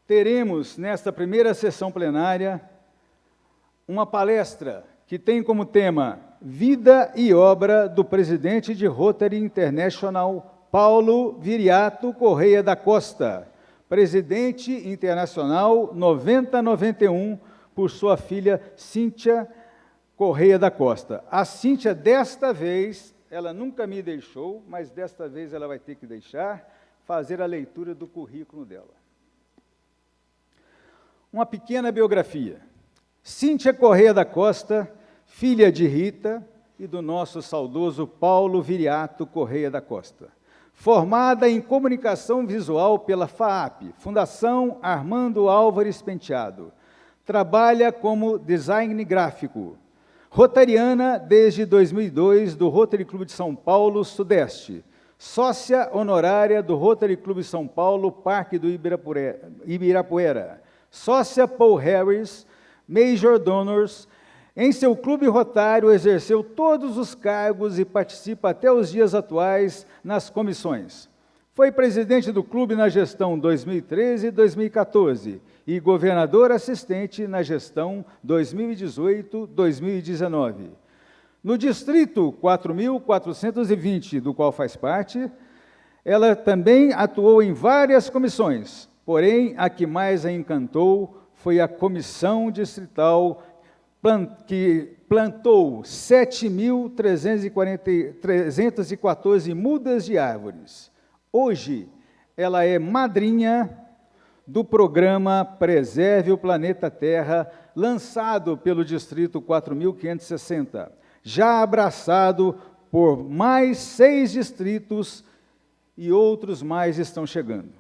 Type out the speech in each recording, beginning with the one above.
teremos, nesta primeira sessão plenária, uma palestra que tem como tema Vida e Obra do presidente de Rotary International, Paulo Viriato Correia da Costa, presidente internacional 9091, por sua filha Cíntia Correia da Costa. A Cíntia, desta vez, ela nunca me deixou, mas desta vez ela vai ter que deixar, fazer a leitura do currículo dela. Uma pequena biografia. Cíntia Correia da Costa, filha de Rita e do nosso saudoso Paulo Viriato Correia da Costa. Formada em Comunicação Visual pela FAAP, Fundação Armando Álvares Penteado. Trabalha como design gráfico. Rotariana desde 2002 do Rotary Clube de São Paulo Sudeste. Sócia honorária do Rotary Clube São Paulo Parque do Ibirapuera. Sócia Paul Harris, Major Donors. Em seu clube rotário, exerceu todos os cargos e participa até os dias atuais nas comissões. Foi presidente do clube na gestão 2013 e 2014 e governador assistente na gestão 2018-2019. No distrito 4.420, do qual faz parte, ela também atuou em várias comissões, porém, a que mais a encantou foi a comissão distrital que plantou 7.314 mudas de árvores. Hoje, ela é madrinha do programa Preserve o Planeta Terra, lançado pelo Distrito 4.560, já abraçado por mais 6 distritos e outros mais estão chegando.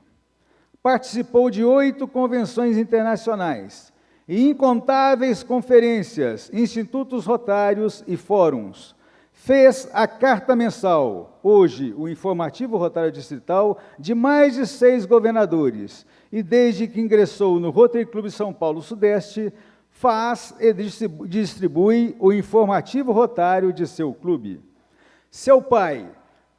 Participou de 8 convenções internacionais, e incontáveis conferências, institutos rotários e fóruns. Fez a carta mensal, hoje o informativo rotário distrital, de mais de 6 governadores, e desde que ingressou no Rotary Clube São Paulo Sudeste, faz e distribui o informativo rotário de seu clube. Seu pai,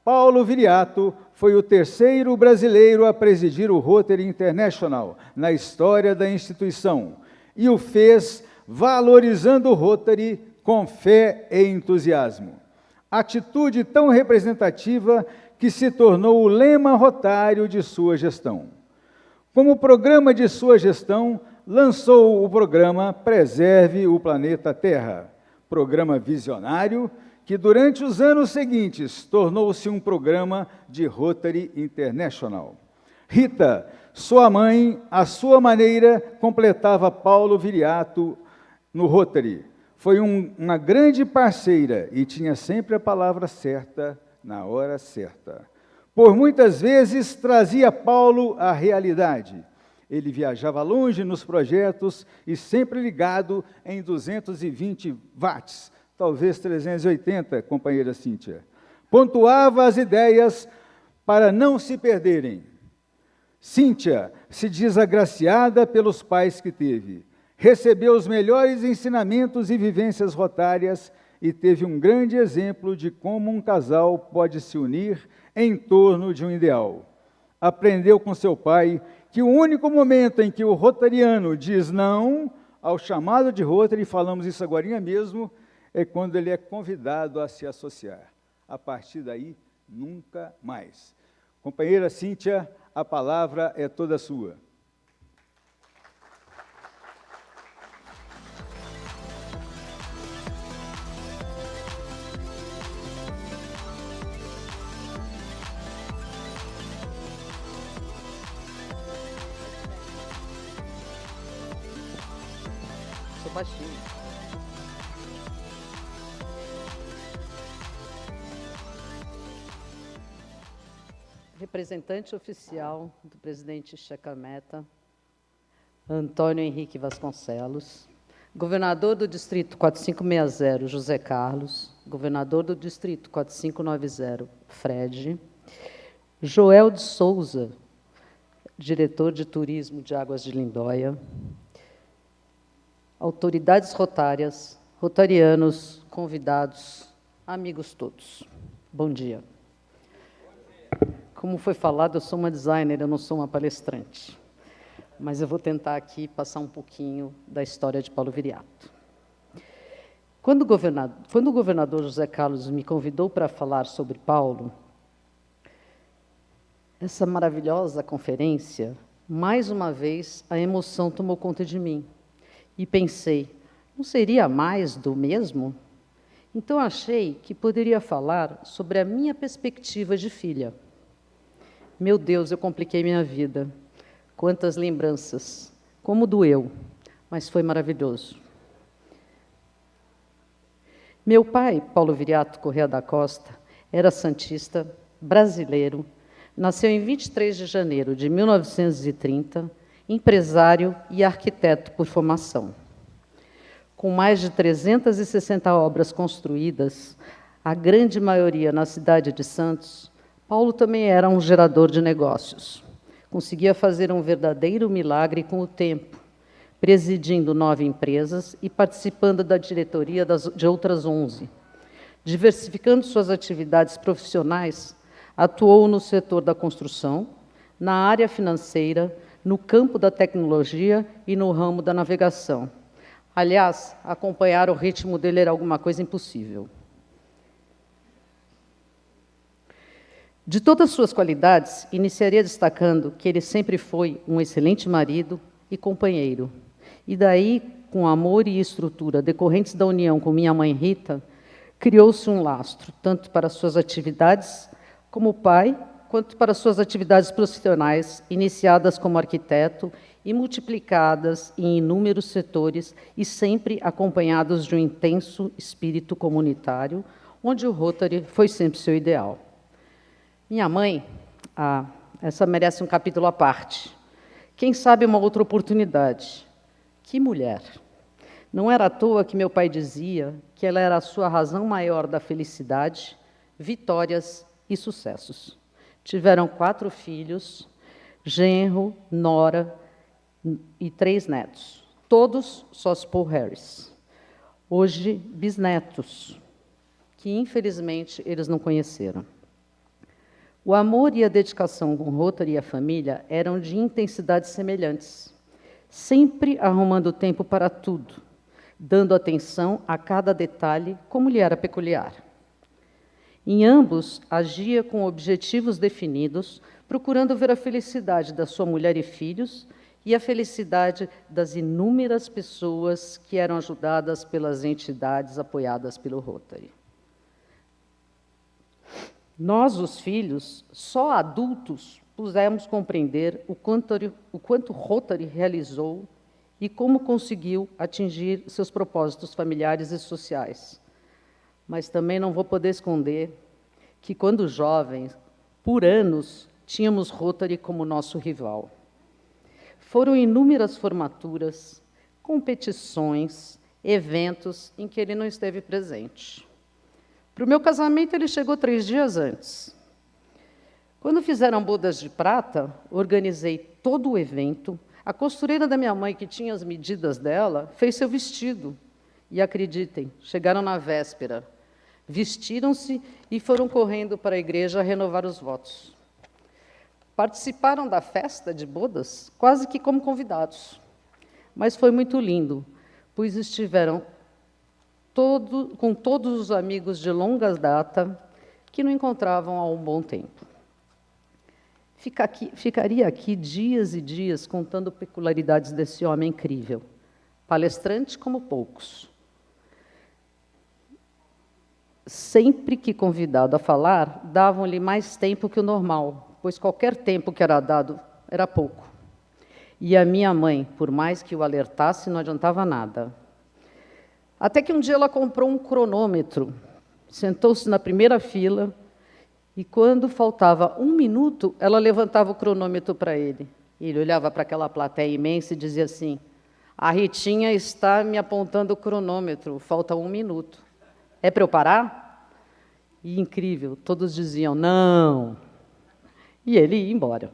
Paulo Viriato, foi o 3º brasileiro a presidir o Rotary International na história da instituição, e o fez valorizando o Rotary com fé e entusiasmo. Atitude tão representativa que se tornou o lema rotário de sua gestão. Como programa de sua gestão, lançou o programa Preserve o Planeta Terra, programa visionário que durante os anos seguintes tornou-se um programa de Rotary International. Rita, sua mãe, à sua maneira, completava Paulo Viriato no Rotary. Foi uma grande parceira e tinha sempre a palavra certa na hora certa. Por muitas vezes trazia Paulo à realidade. Ele viajava longe nos projetos e sempre ligado em 220 watts, talvez 380, companheira Cíntia. Pontuava as ideias para não se perderem. Cíntia se diz agraciada pelos pais que teve, recebeu os melhores ensinamentos e vivências rotárias e teve um grande exemplo de como um casal pode se unir em torno de um ideal. Aprendeu com seu pai que o único momento em que o rotariano diz não ao chamado de Rotary, falamos isso agora mesmo, é quando ele é convidado a se associar. A partir daí, nunca mais. Companheira Cíntia, a palavra é toda sua. Sou baixinho. Representante oficial do presidente Checa Mehta, Antônio Henrique Vasconcelos, governador do Distrito 4560, José Carlos, governador do Distrito 4590, Fred, Joel de Souza, diretor de Turismo de Águas de Lindóia, autoridades rotárias, rotarianos, convidados, amigos todos. Bom dia. Como foi falado, eu sou uma designer, eu não sou uma palestrante. mas eu vou tentar aqui passar um pouquinho da história de Paulo Viriato. Quando o governador José Carlos me convidou para falar sobre Paulo, essa maravilhosa conferência, mais uma vez, a emoção tomou conta de mim. E pensei, não seria mais do mesmo? Então, achei que poderia falar sobre a minha perspectiva de filha. Meu Deus, eu compliquei minha vida. Quantas lembranças. Como doeu, mas foi maravilhoso. Meu pai, Paulo Viriato Corrêa da Costa, era santista, brasileiro, nasceu em 23 de janeiro de 1930, empresário e arquiteto por formação. Com mais de 360 obras construídas, a grande maioria na cidade de Santos, Paulo também era um gerador de negócios. Conseguia fazer um verdadeiro milagre com o tempo, presidindo 9 empresas e participando da diretoria de outras 11. Diversificando suas atividades profissionais, atuou no setor da construção, na área financeira, no campo da tecnologia e no ramo da navegação. Aliás, acompanhar o ritmo dele era alguma coisa impossível. De todas as suas qualidades, iniciaria destacando que ele sempre foi um excelente marido e companheiro. E daí, com amor e estrutura decorrentes da união com minha mãe Rita, criou-se um lastro, tanto para suas atividades como pai, quanto para suas atividades profissionais, iniciadas como arquiteto e multiplicadas em inúmeros setores e sempre acompanhados de um intenso espírito comunitário, onde o Rotary foi sempre seu ideal. Minha mãe, essa merece um capítulo à parte. Quem sabe uma outra oportunidade. Que mulher! Não era à toa que meu pai dizia que ela era a sua razão maior da felicidade, vitórias e sucessos. Tiveram 4 filhos, genro, nora e 3 netos, todos sócios Paul Harris. Hoje, bisnetos, que infelizmente eles não conheceram. O amor e a dedicação com o Rotary e a família eram de intensidades semelhantes, sempre arrumando tempo para tudo, dando atenção a cada detalhe como lhe era peculiar. Em ambos, agia com objetivos definidos, procurando ver a felicidade da sua mulher e filhos e a felicidade das inúmeras pessoas que eram ajudadas pelas entidades apoiadas pelo Rotary. Nós, os filhos, só adultos, pudemos compreender o quanto Rotary realizou e como conseguiu atingir seus propósitos familiares e sociais. Mas também não vou poder esconder que, quando jovens, por anos, tínhamos Rotary como nosso rival. Foram inúmeras formaturas, competições, eventos em que ele não esteve presente. Para o meu casamento, ele chegou 3 dias antes. Quando fizeram bodas de prata, organizei todo o evento. A costureira da minha mãe, que tinha as medidas dela, fez seu vestido. E acreditem, chegaram na véspera, vestiram-se e foram correndo para a igreja a renovar os votos. Participaram da festa de bodas quase que como convidados. Mas foi muito lindo, pois estiveram com todos os amigos de longa data que não encontravam há um bom tempo. Ficaria aqui dias e dias contando peculiaridades desse homem incrível, palestrante como poucos. Sempre que convidado a falar, davam-lhe mais tempo que o normal, pois qualquer tempo que era dado era pouco. E a minha mãe, por mais que o alertasse, não adiantava nada. Até que um dia ela comprou um cronômetro, sentou-se na primeira fila, e quando faltava 1 minuto, ela levantava o cronômetro para ele. E ele olhava para aquela plateia imensa e dizia assim: a Ritinha está me apontando o cronômetro, falta 1 minuto. É para eu parar? E incrível, todos diziam, não. E ele ia embora.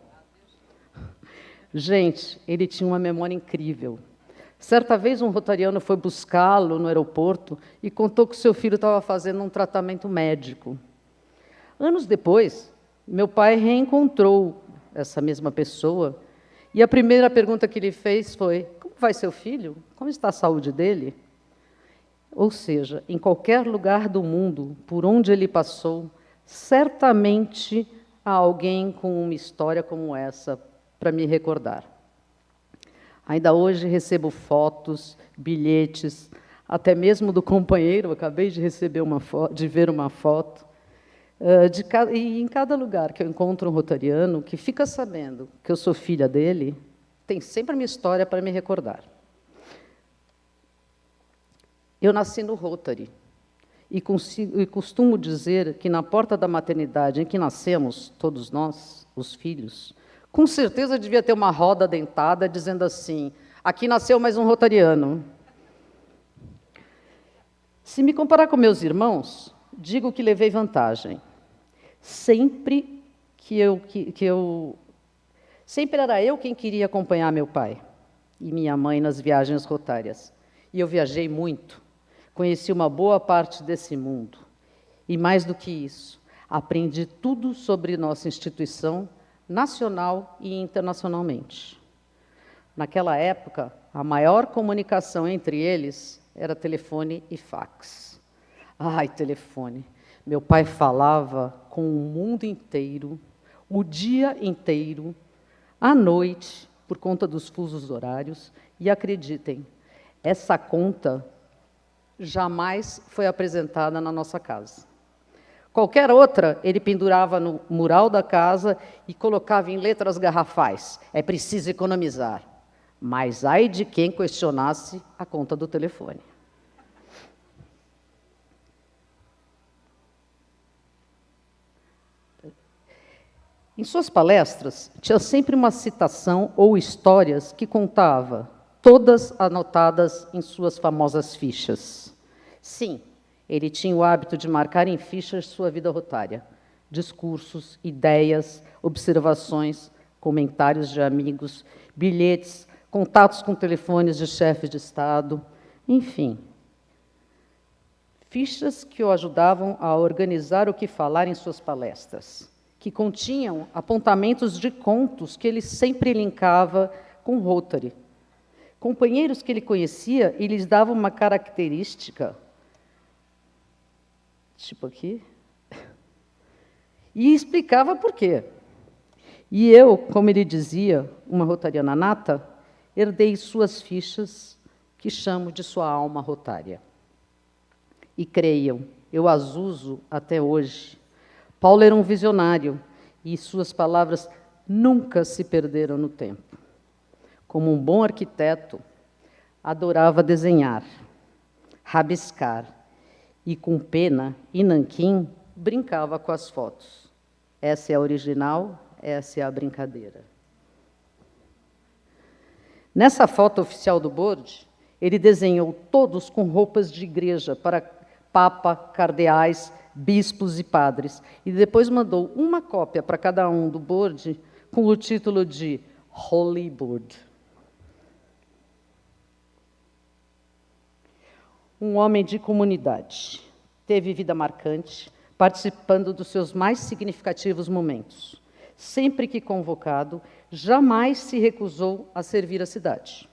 Gente, ele tinha uma memória incrível. Certa vez, um rotariano foi buscá-lo no aeroporto e contou que seu filho estava fazendo um tratamento médico. Anos depois, meu pai reencontrou essa mesma pessoa E a primeira pergunta que ele fez foi: como vai seu filho? Como está a saúde dele? Ou seja, em qualquer lugar do mundo, por onde ele passou, certamente há alguém com uma história como essa para me recordar. Ainda hoje recebo fotos, bilhetes, até mesmo do companheiro, acabei de receber de ver uma foto, e em cada lugar que eu encontro um rotariano que fica sabendo que eu sou filha dele, tem sempre a minha história para me recordar. Eu nasci no Rotary e costumo dizer que na porta da maternidade em que nascemos, todos nós, os filhos, com certeza devia ter uma roda dentada dizendo assim: aqui nasceu mais um rotariano. Se me comparar com meus irmãos, digo que levei vantagem. Sempre era eu quem queria acompanhar meu pai e minha mãe nas viagens rotárias. E eu viajei muito, conheci uma boa parte desse mundo. E mais do que isso, aprendi tudo sobre nossa instituição, nacional e internacionalmente. Naquela época, a maior comunicação entre eles era telefone e fax. Ai, telefone! Meu pai falava com o mundo inteiro, o dia inteiro, à noite, por conta dos fusos horários, e acreditem, essa conta jamais foi apresentada na nossa casa. Qualquer outra, ele pendurava no mural da casa e colocava em letras garrafais: é preciso economizar. Mas ai de quem questionasse a conta do telefone. Em suas palestras, tinha sempre uma citação ou histórias que contava, todas anotadas em suas famosas fichas. Sim, ele tinha o hábito de marcar em fichas sua vida rotária, discursos, ideias, observações, comentários de amigos, bilhetes, contatos com telefones de chefes de Estado, enfim. Fichas que o ajudavam a organizar o que falar em suas palestras, que continham apontamentos de contos que ele sempre linkava com Rotary. Companheiros que ele conhecia e lhes dava uma característica, tipo aqui, e explicava por quê. E eu, como ele dizia, uma rotariana nata, herdei suas fichas, que chamo de sua alma rotária. E creiam, eu as uso até hoje. Paulo era um visionário, e suas palavras nunca se perderam no tempo. Como um bom arquiteto, adorava desenhar, rabiscar, e com pena e nanquim brincava com as fotos. Essa é a original, essa é a brincadeira. Nessa foto oficial do board, ele desenhou todos com roupas de igreja para papa, cardeais, bispos e padres, e depois mandou uma cópia para cada um do board com o título de Holy Board. Um homem de comunidade, teve vida marcante, participando dos seus mais significativos momentos. Sempre que convocado, jamais se recusou a servir a cidade.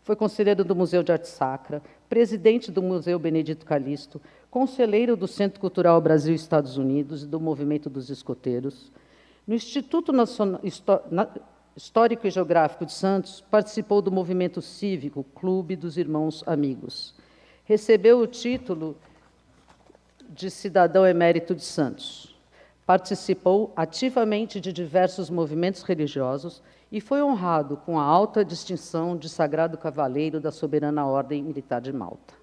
Foi conselheiro do Museu de Arte Sacra, presidente do Museu Benedito Calixto, conselheiro do Centro Cultural Brasil e Estados Unidos e do Movimento dos Escoteiros. No Instituto Histórico e Geográfico de Santos, participou do movimento cívico Clube dos Irmãos Amigos. Recebeu o título de cidadão emérito de Santos. Participou ativamente de diversos movimentos religiosos e foi honrado com a alta distinção de Sagrado Cavaleiro da Soberana Ordem Militar de Malta.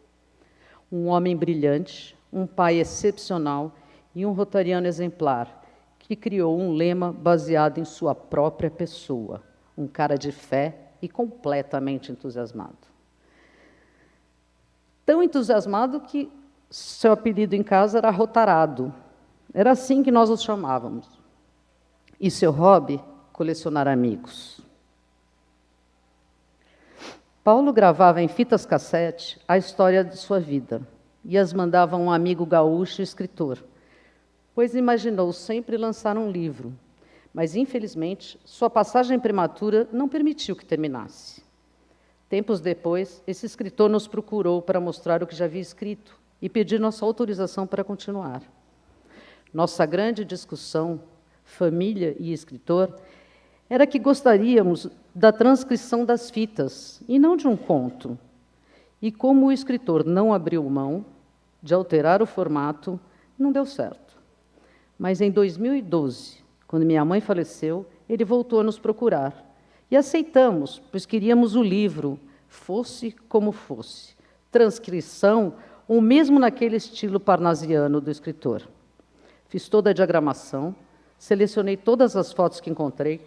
Um homem brilhante, um pai excepcional e um rotariano exemplar, que criou um lema baseado em sua própria pessoa, um cara de fé e completamente entusiasmado. Tão entusiasmado que seu apelido em casa era Rotarado. Era assim que nós os chamávamos. E seu hobby, colecionar amigos. Paulo gravava em fitas cassete a história de sua vida e as mandava a um amigo gaúcho e escritor, pois imaginou sempre lançar um livro, mas, infelizmente, sua passagem prematura não permitiu que terminasse. Tempos depois, esse escritor nos procurou para mostrar o que já havia escrito e pedir nossa autorização para continuar. Nossa grande discussão, família e escritor, era que gostaríamos da transcrição das fitas, e não de um conto. E como o escritor não abriu mão de alterar o formato, não deu certo. Mas em 2012, quando minha mãe faleceu, ele voltou a nos procurar. E aceitamos, pois queríamos o livro, fosse como fosse, transcrição ou mesmo naquele estilo parnasiano do escritor. Fiz toda a diagramação, selecionei todas as fotos que encontrei,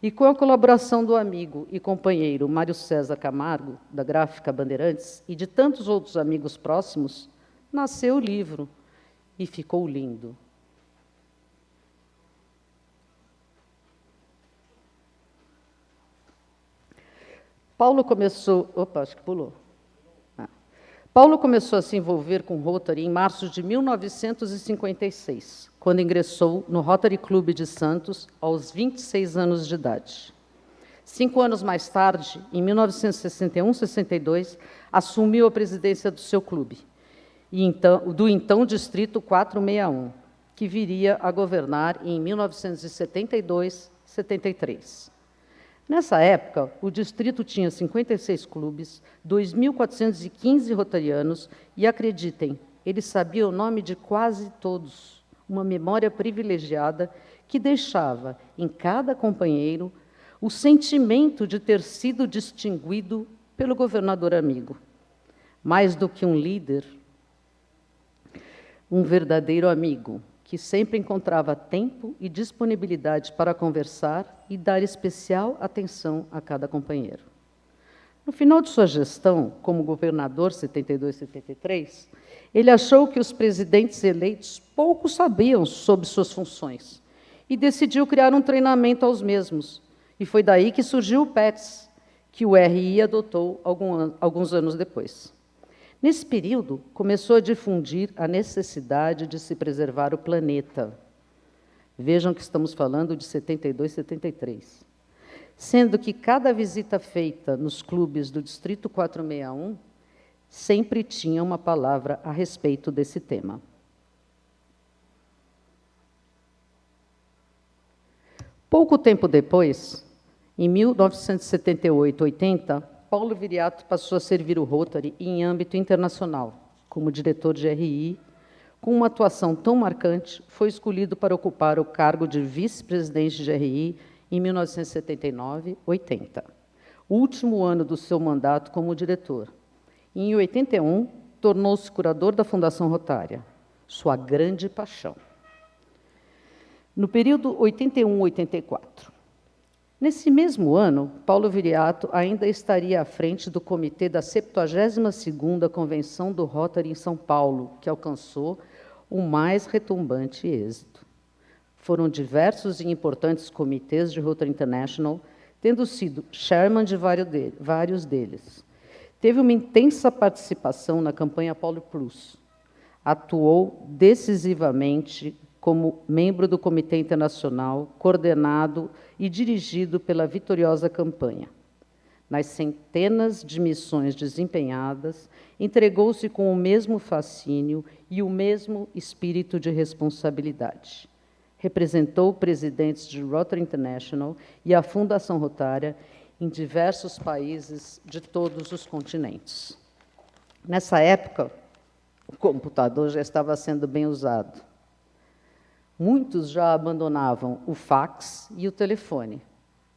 e com a colaboração do amigo e companheiro Mário César Camargo, da Gráfica Bandeirantes, e de tantos outros amigos próximos, nasceu o livro, e ficou lindo. Paulo começou... Opa, acho que pulou. Paulo começou a se envolver com Rotary em março de 1956, quando ingressou no Rotary Clube de Santos aos 26 anos de idade. 5 anos mais tarde, em 1961-62, assumiu a presidência do seu clube, do então Distrito 461, que viria a governar em 1972-73. Nessa época, o distrito tinha 56 clubes, 2.415 rotarianos e, acreditem, ele sabia o nome de quase todos, uma memória privilegiada que deixava em cada companheiro o sentimento de ter sido distinguido pelo governador amigo. Mais do que um líder, um verdadeiro amigo, que sempre encontrava tempo e disponibilidade para conversar e dar especial atenção a cada companheiro. No final de sua gestão, como governador 72-73, ele achou que os presidentes eleitos pouco sabiam sobre suas funções e decidiu criar um treinamento aos mesmos. E foi daí que surgiu o PETS, que o RI adotou alguns anos depois. Nesse período, começou a difundir a necessidade de se preservar o planeta. Vejam que estamos falando de 72, 73. Sendo que cada visita feita nos clubes do Distrito 461 sempre tinha uma palavra a respeito desse tema. Pouco tempo depois, em 1978-80, Paulo Viriato passou a servir o Rotary em âmbito internacional. Como diretor de RI, com uma atuação tão marcante, foi escolhido para ocupar o cargo de vice-presidente de RI em 1979-80, o último ano do seu mandato como diretor. Em 81, tornou-se curador da Fundação Rotária, sua grande paixão. No período 81-84, nesse mesmo ano, Paulo Viriato ainda estaria à frente do comitê da 72ª Convenção do Rotary em São Paulo, que alcançou o mais retumbante êxito. Foram diversos e importantes comitês de Rotary International, tendo sido chairman de vários deles. Teve uma intensa participação na campanha Paulo Plus. Atuou decisivamente como membro do Comitê Internacional, coordenado e dirigido pela vitoriosa campanha. Nas centenas de missões desempenhadas, entregou-se com o mesmo fascínio e o mesmo espírito de responsabilidade. Representou presidentes de Rotary International e a Fundação Rotária em diversos países de todos os continentes. Nessa época, o computador já estava sendo bem usado. Muitos já abandonavam o fax e o telefone,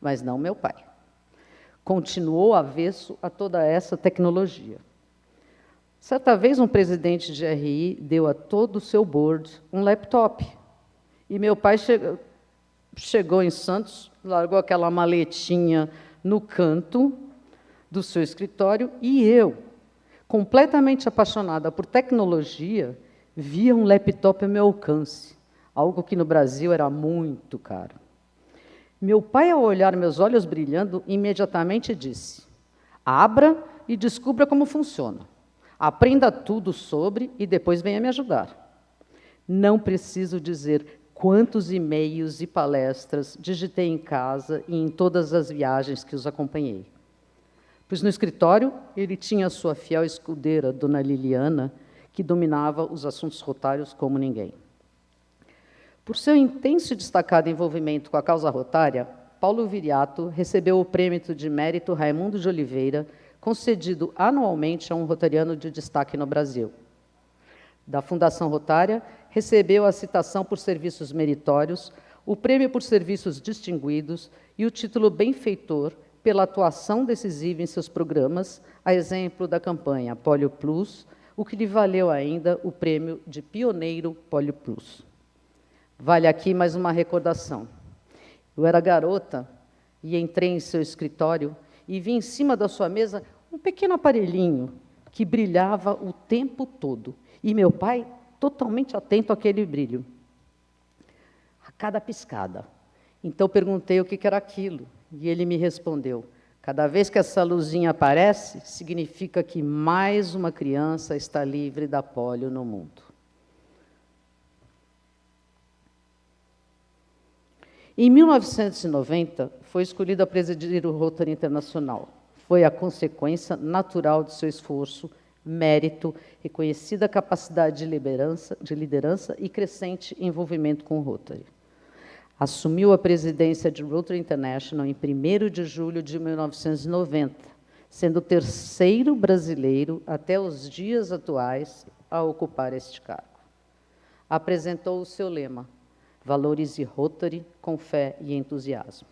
mas não meu pai. Continuou avesso a toda essa tecnologia. Certa vez, um presidente de RI deu a todo o seu board um laptop. E meu pai chegou em Santos, largou aquela maletinha no canto do seu escritório, e eu, completamente apaixonada por tecnologia, via um laptop a meu alcance, algo que no Brasil era muito caro. Meu pai, ao olhar meus olhos brilhando, imediatamente disse: abra e descubra como funciona. Aprenda tudo sobre e depois venha me ajudar. Não preciso dizer Quantos e-mails e palestras digitei em casa e em todas as viagens que os acompanhei. Pois no escritório ele tinha a sua fiel escudeira, Dona Liliana, que dominava os assuntos rotários como ninguém. Por seu intenso e destacado envolvimento com a causa rotária, Paulo Viriato recebeu o Prêmio de Mérito Raimundo de Oliveira, concedido anualmente a um rotariano de destaque no Brasil. Da Fundação Rotária, recebeu a citação por serviços meritórios, o prêmio por serviços distinguidos e o título benfeitor pela atuação decisiva em seus programas, a exemplo da campanha Polio Plus, o que lhe valeu ainda o prêmio de Pioneiro Polio Plus. Vale aqui mais uma recordação. Eu era garota e entrei em seu escritório e vi em cima da sua mesa um pequeno aparelhinho que brilhava o tempo todo. E meu pai totalmente atento àquele brilho, a cada piscada. Então perguntei o que era aquilo, e ele me respondeu: cada vez que essa luzinha aparece, significa que mais uma criança está livre da polio no mundo. Em 1990, foi escolhido a presidir o Rotary Internacional. Foi a consequência natural de seu esforço, mérito, reconhecida capacidade de liderança e crescente envolvimento com o Rotary. Assumiu a presidência de Rotary International em 1º de julho de 1990, sendo o terceiro brasileiro até os dias atuais a ocupar este cargo. Apresentou o seu lema: valorize Rotary com fé e entusiasmo.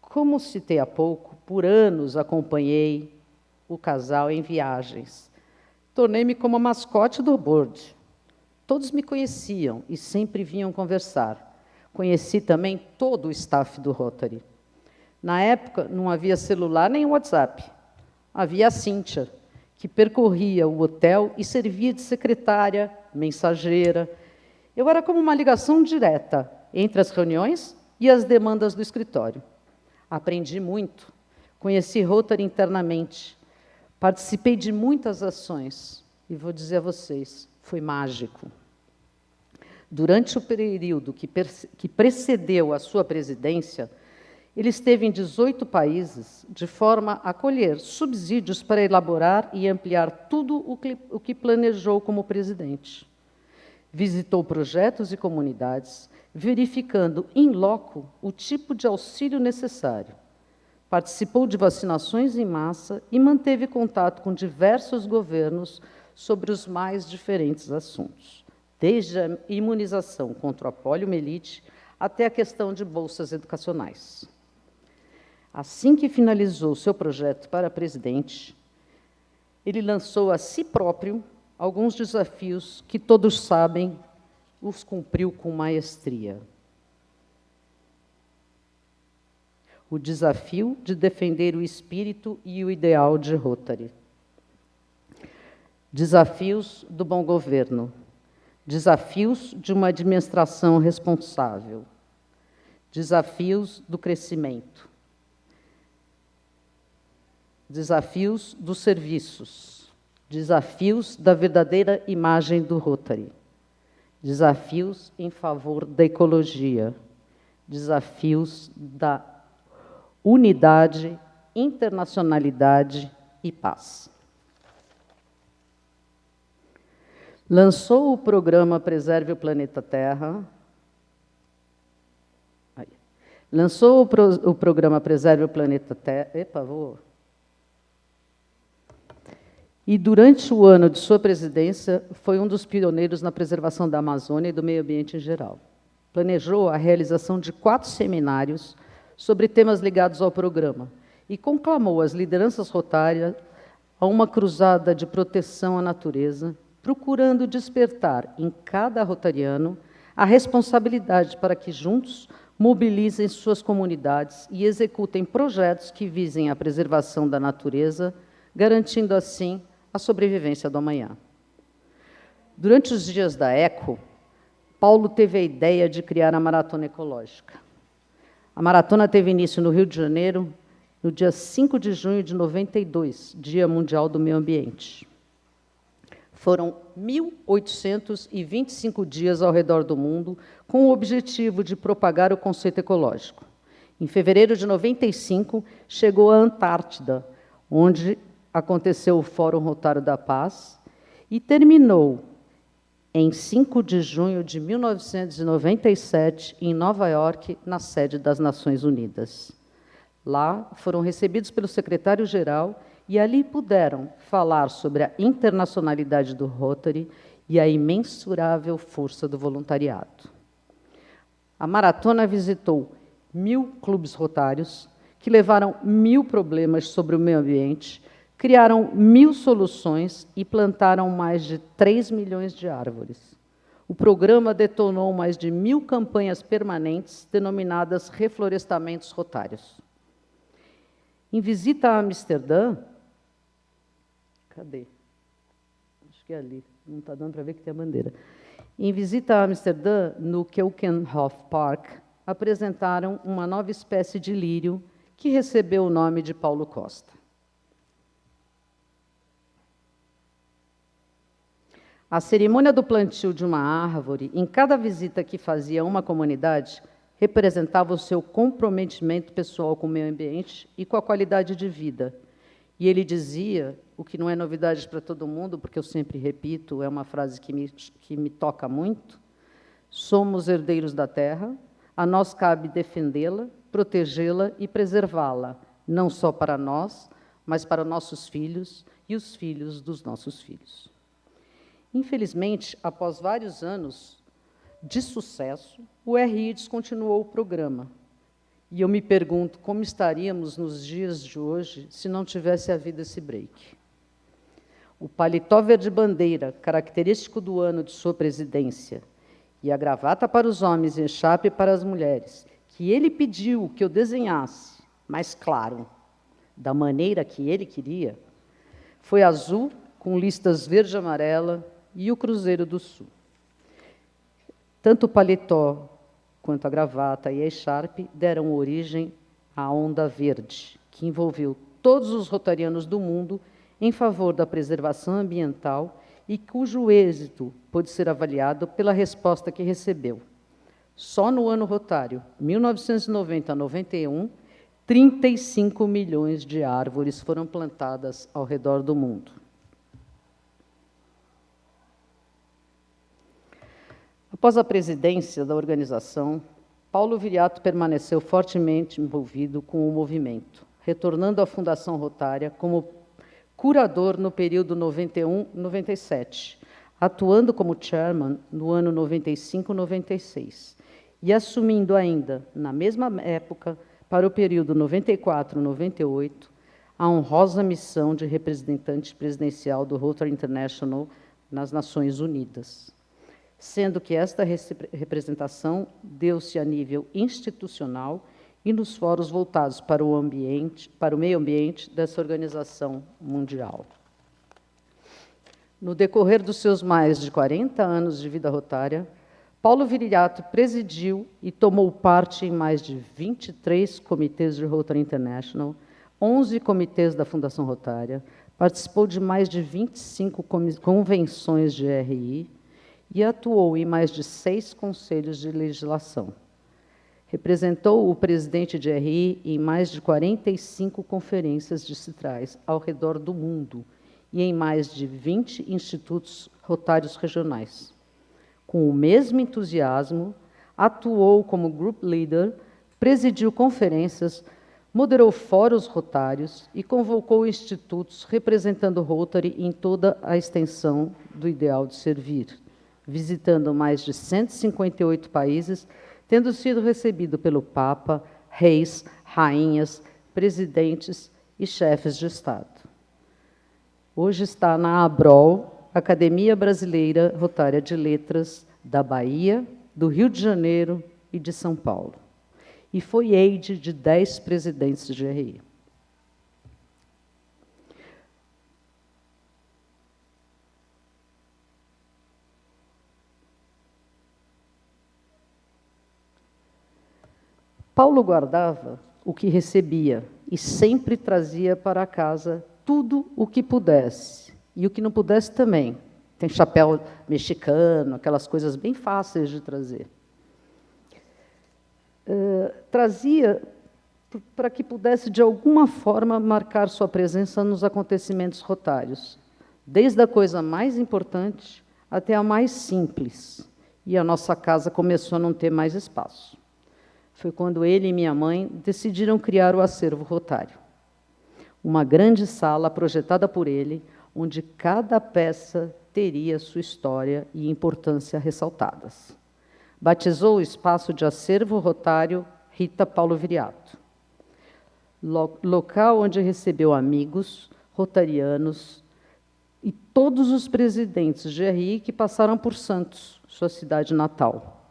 Como citei há pouco, por anos acompanhei o casal em viagens. Tornei-me como a mascote do board. Todos me conheciam e sempre vinham conversar. Conheci também todo o staff do Rotary. Na época, não havia celular nem WhatsApp. Havia a Cíntia, que percorria o hotel e servia de secretária, mensageira. Eu era como uma ligação direta entre as reuniões e as demandas do escritório. Aprendi muito, conheci Rotary internamente, participei de muitas ações e vou dizer a vocês, foi mágico. Durante o período que precedeu a sua presidência, ele esteve em 18 países, de forma a colher subsídios para elaborar e ampliar tudo o que planejou como presidente. Visitou projetos e comunidades, verificando in loco o tipo de auxílio necessário. Participou de vacinações em massa e manteve contato com diversos governos sobre os mais diferentes assuntos, desde a imunização contra a poliomielite até a questão de bolsas educacionais. Assim que finalizou seu projeto para presidente, ele lançou a si próprio alguns desafios que todos sabem, os cumpriu com maestria. O desafio de defender o espírito e o ideal de Rotary. Desafios do bom governo. Desafios de uma administração responsável. Desafios do crescimento. Desafios dos serviços. Desafios da verdadeira imagem do Rotary. Desafios em favor da ecologia. Desafios da unidade, internacionalidade e paz. Lançou o programa Preserve o Planeta Terra. Lançou o programa Preserve o Planeta Terra. E, durante o ano de sua presidência, foi um dos pioneiros na preservação da Amazônia e do meio ambiente em geral. Planejou a realização de 4 seminários sobre temas ligados ao programa e conclamou as lideranças rotárias a uma cruzada de proteção à natureza, procurando despertar em cada rotariano a responsabilidade para que, juntos, mobilizem suas comunidades e executem projetos que visem a preservação da natureza, garantindo, assim, a sobrevivência do amanhã. Durante os dias da ECO, Paulo teve a ideia de criar a Maratona Ecológica. A maratona teve início no Rio de Janeiro, no dia 5 de junho de 92, Dia Mundial do Meio Ambiente. Foram 1.825 dias ao redor do mundo, com o objetivo de propagar o conceito ecológico. Em fevereiro de 95, chegou à Antártida, onde aconteceu o Fórum Rotário da Paz, e terminou em 5 de junho de 1997, em Nova York, na sede das Nações Unidas. Lá, foram recebidos pelo secretário-geral e ali puderam falar sobre a internacionalidade do Rotary e a imensurável força do voluntariado. A maratona visitou 1.000 clubes rotários, que levaram 1.000 problemas sobre o meio ambiente, criaram 1.000 soluções e plantaram mais de 3 milhões de árvores. O programa detonou mais de 1.000 campanhas permanentes, denominadas reflorestamentos rotários. Em visita a Amsterdã, cadê? Acho que é ali, não está dando para ver que tem a bandeira. Em visita a Amsterdã, no Keukenhof Park, apresentaram uma nova espécie de lírio que recebeu o nome de Paulo Costa. A cerimônia do plantio de uma árvore, em cada visita que fazia a uma comunidade, representava o seu comprometimento pessoal com o meio ambiente e com a qualidade de vida. E ele dizia, o que não é novidade para todo mundo, porque eu sempre repito, é uma frase que me toca muito: somos herdeiros da terra, a nós cabe defendê-la, protegê-la e preservá-la, não só para nós, mas para nossos filhos e os filhos dos nossos filhos. Infelizmente, após vários anos de sucesso, o RI descontinuou o programa. E eu me pergunto como estaríamos nos dias de hoje se não tivesse havido esse break. O paletó verde-bandeira, característico do ano de sua presidência, e a gravata para os homens e enxape para as mulheres, que ele pediu que eu desenhasse, mais claro, da maneira que ele queria, foi azul, com listas verde e amarela, e o Cruzeiro do Sul. Tanto o paletó quanto a gravata e a echarpe deram origem à Onda Verde, que envolveu todos os rotarianos do mundo em favor da preservação ambiental e cujo êxito pôde ser avaliado pela resposta que recebeu. Só no ano rotário, 1990 a 91, 35 milhões de árvores foram plantadas ao redor do mundo. Após a presidência da organização, Paulo Viriato permaneceu fortemente envolvido com o movimento, retornando à Fundação Rotária como curador no período 91-97, atuando como chairman no ano 95-96, e assumindo ainda, na mesma época, para o período 94-98, a honrosa missão de representante presidencial do Rotary International nas Nações Unidas, sendo que esta representação deu-se a nível institucional e nos fóruns voltados para o ambiente, para o meio ambiente dessa organização mundial. No decorrer dos seus mais de 40 anos de vida rotária, Paulo Viriato presidiu e tomou parte em mais de 23 comitês de Rotary International, 11 comitês da Fundação Rotária, participou de mais de 25 convenções de RI, e atuou em mais de 6 conselhos de legislação. Representou o presidente de RI em mais de 45 conferências distritrais ao redor do mundo e em mais de 20 institutos rotários regionais. Com o mesmo entusiasmo, atuou como group leader, presidiu conferências, moderou fóruns rotários e convocou institutos representando o Rotary em toda a extensão do ideal de servir, visitando mais de 158 países, tendo sido recebido pelo Papa, reis, rainhas, presidentes e chefes de Estado. Hoje está na ABROL, Academia Brasileira Rotária de Letras, da Bahia, do Rio de Janeiro e de São Paulo. E foi aide de 10 presidentes de RI. Paulo guardava o que recebia e sempre trazia para casa tudo o que pudesse, e o que não pudesse também, tem chapéu mexicano, aquelas coisas bem fáceis de trazer. Trazia para que pudesse, de alguma forma, marcar sua presença nos acontecimentos rotários, desde a coisa mais importante até a mais simples. E a nossa casa começou a não ter mais espaço. Foi quando ele e minha mãe decidiram criar o acervo rotário. Uma grande sala projetada por ele, onde cada peça teria sua história e importância ressaltadas. Batizou o espaço de Acervo Rotário Rita Paulo Viriato, local onde recebeu amigos, rotarianos e todos os presidentes de RI que passaram por Santos, sua cidade natal.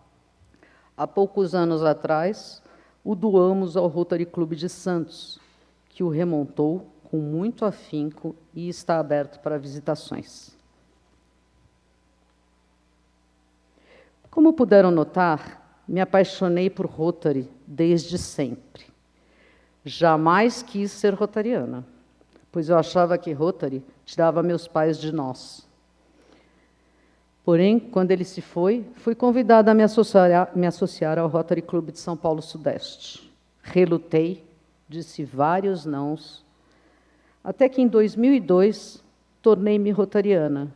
Há poucos anos atrás, o doamos ao Rotary Clube de Santos, que o remontou com muito afinco e está aberto para visitações. Como puderam notar, me apaixonei por Rotary desde sempre. Jamais quis ser rotariana, pois eu achava que Rotary tirava meus pais de nós. Porém, quando ele se foi, fui convidada a me associar ao Rotary Clube de São Paulo Sudeste. Relutei, disse vários nãos, até que em 2002 tornei-me rotariana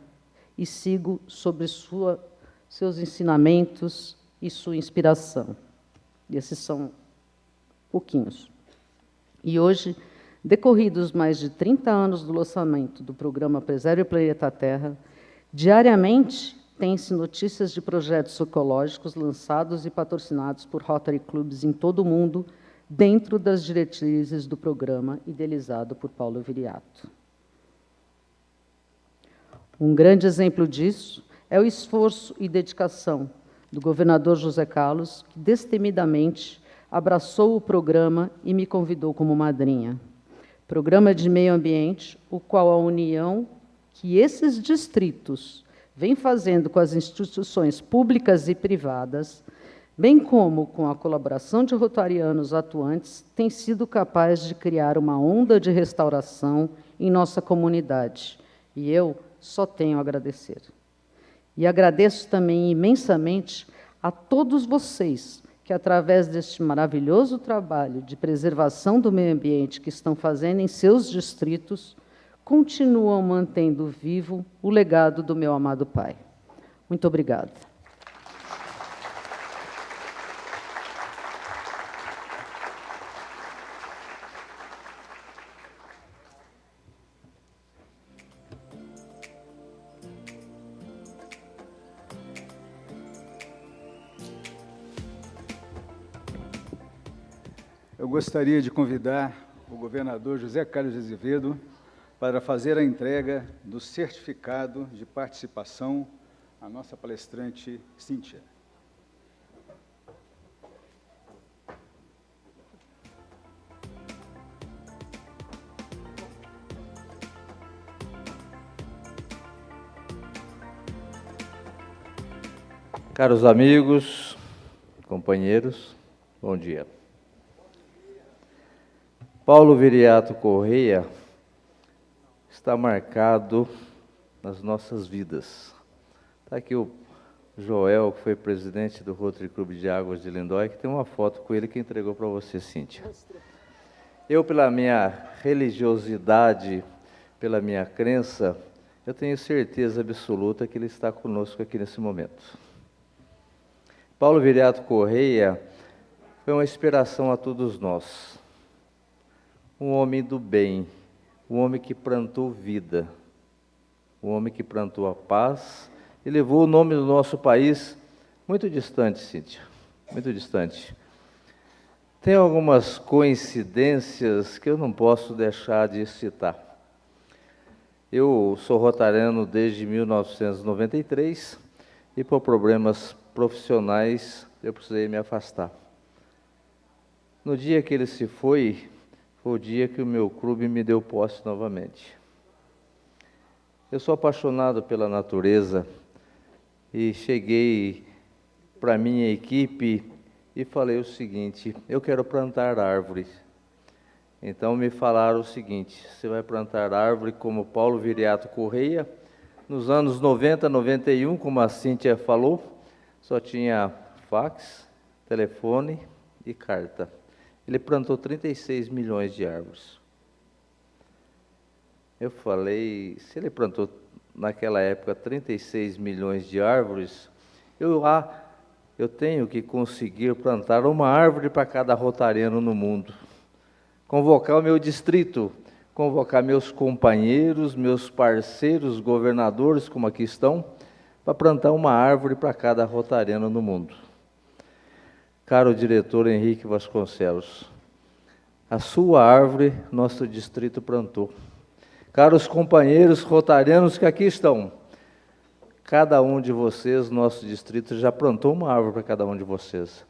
e sigo sobre seus ensinamentos e sua inspiração. E esses são pouquinhos. E hoje, decorridos mais de 30 anos do lançamento do programa Preserve o Planeta Terra, diariamente tem-se notícias de projetos ecológicos lançados e patrocinados por Rotary Clubs em todo o mundo, dentro das diretrizes do programa idealizado por Paulo Viriato. Um grande exemplo disso é o esforço e dedicação do governador José Carlos, que destemidamente abraçou o programa e me convidou como madrinha. Programa de meio ambiente, o qual a união que esses distritos vêm fazendo com as instituições públicas e privadas, bem como com a colaboração de rotarianos atuantes, tem sido capaz de criar uma onda de restauração em nossa comunidade. E eu só tenho a agradecer. E agradeço também imensamente a todos vocês que, através deste maravilhoso trabalho de preservação do meio ambiente que estão fazendo em seus distritos, continuam mantendo vivo o legado do meu amado pai. Muito obrigada. Eu gostaria de convidar o governador José Carlos de Azevedo para fazer a entrega do certificado de participação à nossa palestrante Cíntia. Caros amigos, companheiros, bom dia. Paulo Viriato Correia está marcado nas nossas vidas. Está aqui o Joel, que foi presidente do Rotary Clube de Águas de Lindóia, que tem uma foto com ele que entregou para você, Cíntia. Eu, pela minha religiosidade, pela minha crença, eu tenho certeza absoluta que ele está conosco aqui nesse momento. Paulo Viriato Correia foi uma inspiração a todos nós. Um homem do bem, um homem que plantou vida, um homem que plantou a paz e levou o nome do nosso país muito distante, Cíntia, muito distante. Tem algumas coincidências que eu não posso deixar de citar. Eu sou rotariano desde 1993 e por problemas profissionais eu precisei me afastar. No dia que ele se foi o dia que o meu clube me deu posse novamente. Eu sou apaixonado pela natureza e cheguei para a minha equipe e falei o seguinte: eu quero plantar árvores. Então me falaram o seguinte: você vai plantar árvore como Paulo Viriato Correia nos anos 90, 91, como a Cíntia falou, só tinha fax, telefone e carta. Ele plantou 36 milhões de árvores. Eu falei, se ele plantou naquela época 36 milhões de árvores, eu tenho que conseguir plantar uma árvore para cada rotariano no mundo. Convocar o meu distrito, convocar meus companheiros, meus parceiros, governadores, como aqui estão, para plantar uma árvore para cada rotariano no mundo. Caro diretor Henrique Vasconcelos, a sua árvore nosso distrito plantou. Caros companheiros rotarianos que aqui estão, cada um de vocês, nosso distrito, já plantou uma árvore para cada um de vocês.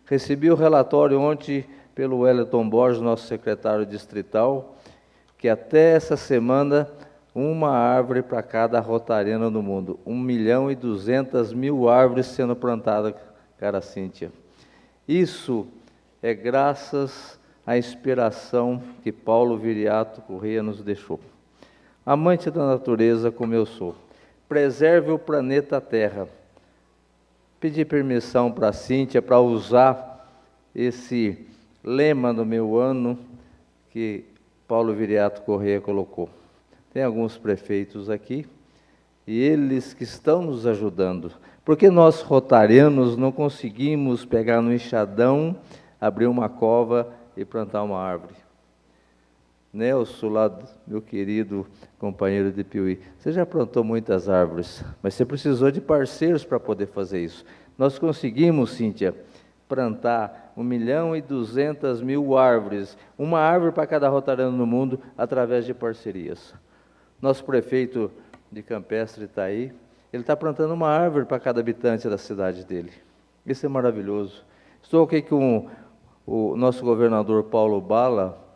Recebi o relatório ontem pelo Wellington Borges, nosso secretário distrital, que até essa semana, uma árvore para cada rotariano no mundo. 1.200.000 árvores sendo plantadas, cara Cíntia. Isso é graças à inspiração que Paulo Viriato Correia nos deixou. Amante da natureza como eu sou, preserve o planeta Terra. Pedi permissão para a Cíntia para usar esse lema do meu ano que Paulo Viriato Correia colocou. Tem alguns prefeitos aqui e eles que estão nos ajudando, porque nós rotarianos não conseguimos pegar no enxadão, abrir uma cova e plantar uma árvore. Nelson, lá, meu querido companheiro de Piuí, você já plantou muitas árvores, mas você precisou de parceiros para poder fazer isso. Nós conseguimos, Cíntia, plantar 1.200.000 árvores, uma árvore para cada rotariano no mundo, através de parcerias. Nosso prefeito de Campestre está aí, ele está plantando uma árvore para cada habitante da cidade dele. Isso é maravilhoso. Estou aqui com o nosso governador Paulo Bala,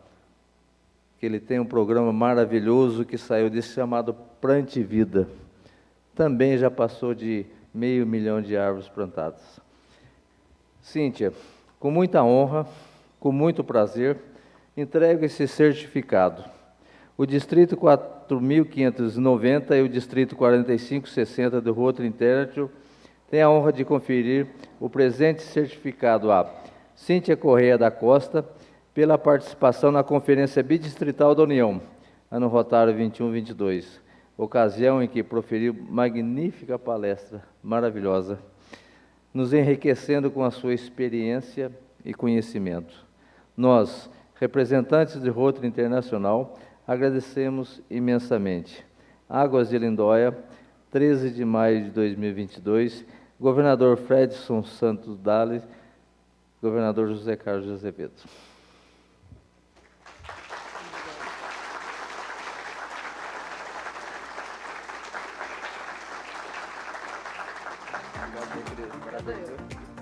que ele tem um programa maravilhoso que saiu desse chamado Plante Vida. Também já passou de 500 mil de árvores plantadas. Cíntia, com muita honra, com muito prazer, entrego esse certificado. O Distrito 4.590 e o Distrito 4560 do Rotary International têm a honra de conferir o presente certificado a Cíntia Correia da Costa, pela participação na Conferência Bidistrital da União, ano rotário 21-22, ocasião em que proferiu magnífica palestra, maravilhosa, nos enriquecendo com a sua experiência e conhecimento. Nós, representantes do Rotary Internacional, agradecemos imensamente. Águas de Lindóia, 13 de maio de 2022, governador Fredson Santos Dali, governador José Carlos de Azevedo. Parabéns.